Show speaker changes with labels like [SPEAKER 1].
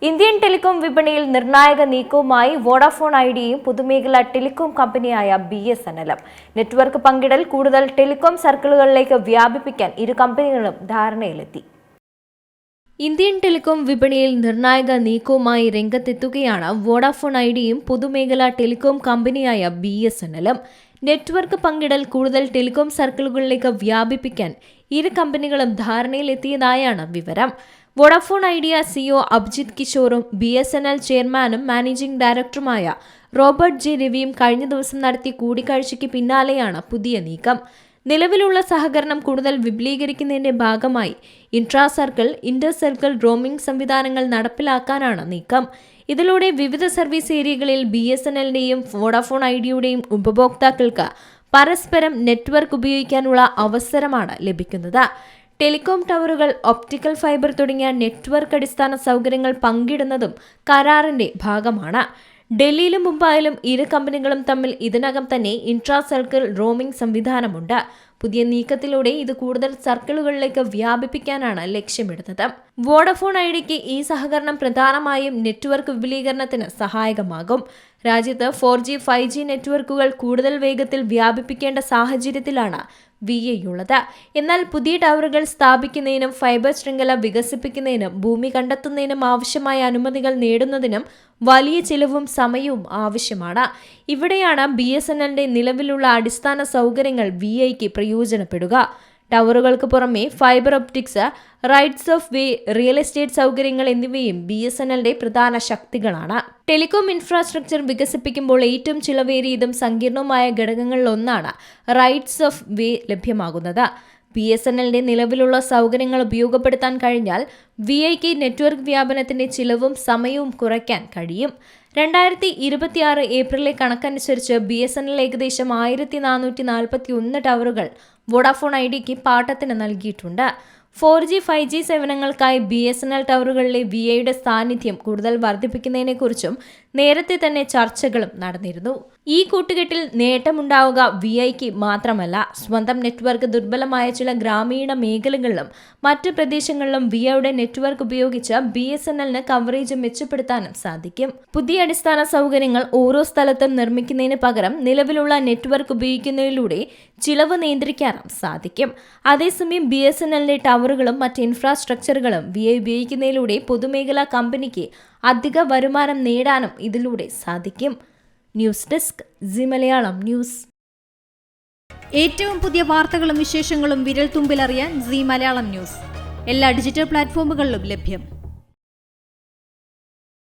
[SPEAKER 1] Indian telecom വിപണിയിൽ നിർണായക നീക്കവുമായി Vodafone ഐഡിയയും പൊതുമേഖലാ ടെലികോം കമ്പനിയായ BSNL-ഉം നെറ്റ്വർക്ക് പങ്കിടൽ കൂടുതൽ ടെലികോം സർക്കിളുകളിലേക്ക് വ്യാപിപ്പിക്കാൻ ഇരു കമ്പനികളും ധാരണയിലെത്തി. ഇന്ത്യൻ ടെലികോം വിപണിയിൽ നിർണായക നീക്കവുമായി രംഗത്തെത്തുകയാണ് വോഡാഫോൺ ഐഡിയയും പൊതുമേഖലാ ടെലികോം കമ്പനിയായ BSNL-ഉം. നെറ്റ്വർക്ക് പങ്കിടൽ കൂടുതൽ ടെലികോം സർക്കിളുകളിലേക്ക് വ്യാപിപ്പിക്കാൻ ഇരു കമ്പനികളും ധാരണയിലെത്തിയതായാണ് വിവരം. വോഡാഫോൺ ഐഡിയ CEO അഭിജിത് കിഷോറും BSNL ചെയർമാനും മാനേജിംഗ് ഡയറക്ടറുമായ റോബർട്ട് ജെ രവിയും കഴിഞ്ഞ ദിവസം നടത്തിയ കൂടിക്കാഴ്ചയ്ക്ക് പിന്നാലെയാണ് പുതിയ നീക്കം. നിലവിലുള്ള സഹകരണം കൂടുതൽ വിപുലീകരിക്കുന്നതിന്റെ ഭാഗമായി intra circle, Inter circle roaming സംവിധാനങ്ങൾ നടപ്പിലാക്കാനാണ് നീക്കം. ഇതിലൂടെ വിവിധ സർവീസ് ഏരിയകളിൽ BSNL-ന്റെയും വോഡാഫോൺ ഐഡിയയുടെയും ഉപഭോക്താക്കൾക്ക് പരസ്പരം നെറ്റ്വർക്ക് ഉപയോഗിക്കാനുള്ള അവസരമാണ് ലഭിക്കുന്നത്. ടെലികോം ടവറുകൾ, ഒപ്റ്റിക്കൽ ഫൈബർ തുടങ്ങിയ നെറ്റ്വർക്ക് അടിസ്ഥാന സൗകര്യങ്ങൾ പങ്കിടുന്നതും കരാറിന്റെ ഭാഗമാണ്. ഡൽഹിയിലും മുംബൈയിലും ഇരു കമ്പനികളും തമ്മിൽ ഇതിനകം തന്നെ ഇൻട്രാ സർക്കിൾ റോമിംഗ് സംവിധാനമുണ്ട്. പുതിയ നീക്കത്തിലൂടെ ഇത് കൂടുതൽ സർക്കിളുകളിലേക്ക് വ്യാപിപ്പിക്കാനാണ് ലക്ഷ്യമിടുന്നത്. വോഡാഫോൺ ഐഡിയയ്ക്ക് ഈ സഹകരണം പ്രധാനമായും നെറ്റ്വർക്ക് വിപുലീകരണത്തിന് സഹായകമാകും. രാജ്യത്ത് 4G, 5G നെറ്റ്വർക്കുകൾ കൂടുതൽ വേഗത്തിൽ വ്യാപിപ്പിക്കേണ്ട സാഹചര്യത്തിലാണ് VI-യുള്ളത്. എന്നാൽ പുതിയ ടവറുകൾ സ്ഥാപിക്കുന്നതിനും ഫൈബർ ശൃംഖല വികസിപ്പിക്കുന്നതിനും ഭൂമി കണ്ടെത്തുന്നതിനും ആവശ്യമായ അനുമതികൾ നേടുന്നതിനും വലിയ ചിലവും സമയവും ആവശ്യമാണ്. ഇവിടെയാണ് BSNL-ന്റെ നിലവിലുള്ള അടിസ്ഥാന സൗകര്യങ്ങൾ VI-ക്ക് പ്രയോജനപ്പെടുക. ടവറുകൾക്ക് പുറമെ fibre optics, rights of way, real estate സൗകര്യങ്ങൾ എന്നിവയും BSNL-ന്റെ പ്രധാന ശക്തികളാണ്. ടെലികോം ഇൻഫ്രാസ്ട്രക്ചർ വികസിപ്പിക്കുമ്പോൾ ഏറ്റവും ചിലവേറിയതും സങ്കീർണവുമായ ഘടകങ്ങളിലൊന്നാണ് റൈറ്റ്സ് ഓഫ് വേ ലഭ്യമാകുന്നത്. BSNL-ന്റെ നിലവിലുള്ള സൗകര്യങ്ങൾ ഉപയോഗപ്പെടുത്താൻ കഴിഞ്ഞാൽ VI-ക്ക് നെറ്റ്വർക്ക് വ്യാപനത്തിന്റെ ചിലവും സമയവും കുറയ്ക്കാൻ കഴിയും. 2026 ഏപ്രിലിലെ കണക്കനുസരിച്ച് BSNL ഏകദേശം 1441 ടവറുകൾ വോഡാഫോൺ ഐഡിയയ്ക്ക് പാട്ടത്തിന് നൽകിയിട്ടുണ്ട്. 4G, 5G സേവനങ്ങൾക്കായി BSNL ടവറുകളിലെ VI-യുടെ സാന്നിധ്യം കൂടുതൽ വർദ്ധിപ്പിക്കുന്നതിനെക്കുറിച്ചും നേരത്തെ തന്നെ ചർച്ചകളും നടന്നിരുന്നു. ഈ കൂട്ടുകെട്ടിൽ നേട്ടമുണ്ടാവുക VI-ക്ക് മാത്രമല്ല, സ്വന്തം നെറ്റ്വർക്ക് ദുർബലമായ ചില ഗ്രാമീണ മേഖലകളിലും മറ്റ് പ്രദേശങ്ങളിലും VI-യുടെ നെറ്റ്വർക്ക് ഉപയോഗിച്ച് BSNL-ന് കവറേജ് മെച്ചപ്പെടുത്താനും സാധിക്കും. പുതിയ അടിസ്ഥാന സൗകര്യങ്ങൾ ഓരോ സ്ഥലത്തും നിർമ്മിക്കുന്നതിന് പകരം നിലവിലുള്ള നെറ്റ്വർക്ക് ഉപയോഗിക്കുന്നതിലൂടെ ചിലവ് നിയന്ത്രിക്കാനും സാധിക്കും. അതേസമയം BSNL-ന്റെ ടവറുകളും മറ്റ് ഇൻഫ്രാസ്ട്രക്ചറുകളും VI ഉപയോഗിക്കുന്നതിലൂടെ പൊതുമേഖലാ കമ്പനിക്ക് അധിക വരുമാനം നേടാനും ഇതിലൂടെ സാധിക്കും. News desk C Malayalam news.
[SPEAKER 2] ഏറ്റവും പുതിയ വാർത്തകളും വിശേഷങ്ങളും വിരൽ തുമ്പിലറിയാൻ സി മലയാളം ന്യൂസ് എല്ലാ ഡിജിറ്റൽ പ്ലാറ്റ്ഫോമുകളിലും ലഭ്യം.